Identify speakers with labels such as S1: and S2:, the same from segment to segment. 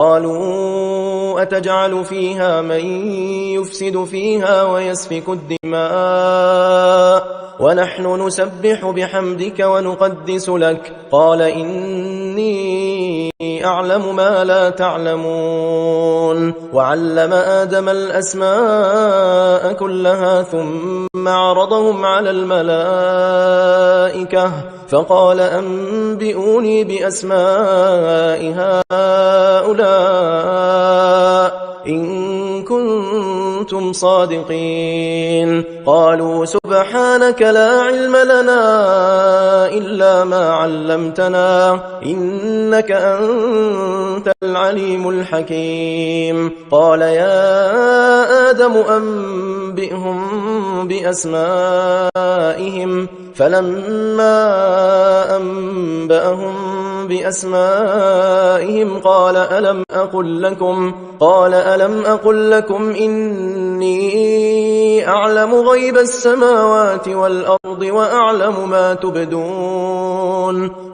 S1: قالوا أتجعل فيها من يفسد فيها ويسفك الدماء ونحن نسبح بحمدك ونقدس لك قال إني أعلم ما لا تعلمون وعلم آدم الأسماء كلها ثم عرضهم على الملائكة فقال أنبئوني بأسماء هؤلاء إن كنتم صادقين قالوا سبحانك لا علم لنا إلا ما علمتنا إنك أنت العليم الحكيم قال يا آدم أنبئهم بأسمائهم فلما أنبأهم بأسمائهم قال ألم أقل لكم إني أعلم غيب السماوات والأرض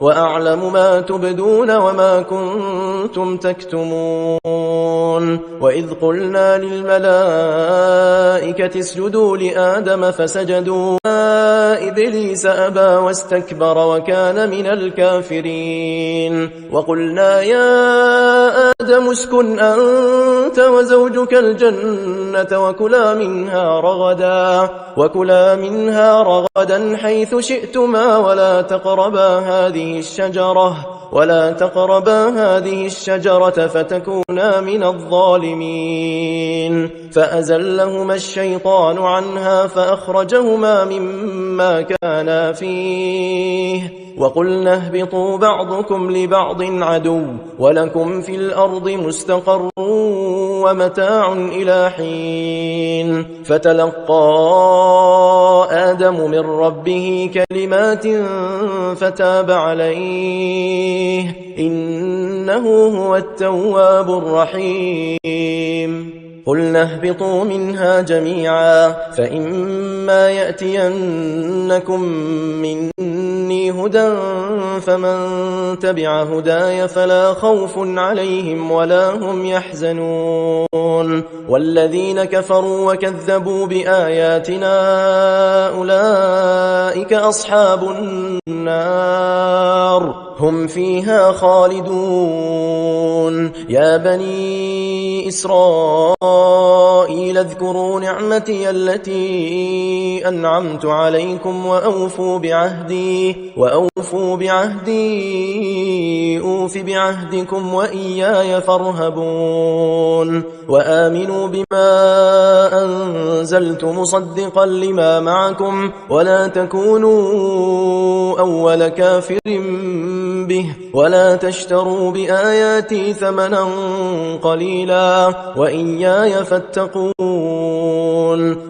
S1: وأعلم ما تبدون وما كنتم تكتمون وإذ قلنا للملائكة اسجدوا لآدم فسجدوا إبليس أبى واستكبر وكان من الكافرين وقلنا يا آدم اسكن أنت وزوجك الجنة وكلا منها رغدا حيث شئتما ولا تقربا هذه الشجرة فتكونا من الظالمين فأزلهما الشيطان عنها فأخرجهما مما كانا فيه وقلنا اهبطوا بعضكم لبعض عدو ولكم في الأرض مستقر ومتاع إلى حين فتلقى آدم من ربه كلمات فتاب عليه إنه هو التواب الرحيم قلنا اهبطوا منها جميعا فإما يأتينكم مني هدى فمن تبع هداي فلا خوف عليهم ولا هم يحزنون والذين كفروا وكذبوا بآياتنا أولئك أصحاب النار هم فيها خالدون يا بني إسرائيل اذكروا نعمتي التي أنعمت عليكم وأوفوا بعهدي أوف بعهدكم وإياي فارهبون وآمنوا بما أنزلت مصدقا لما معكم ولا تكونوا أول كافر به ولا تشتروا بآياتي ثمنا قليلا وإياي فاتقون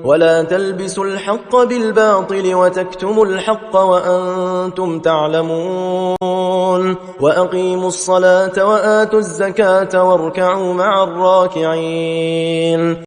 S1: ولا تلبسوا الحق بالباطل وتكتموا الحق وأنتم تعلمون وأقيموا الصلاة وآتوا الزكاة واركعوا مع الراكعين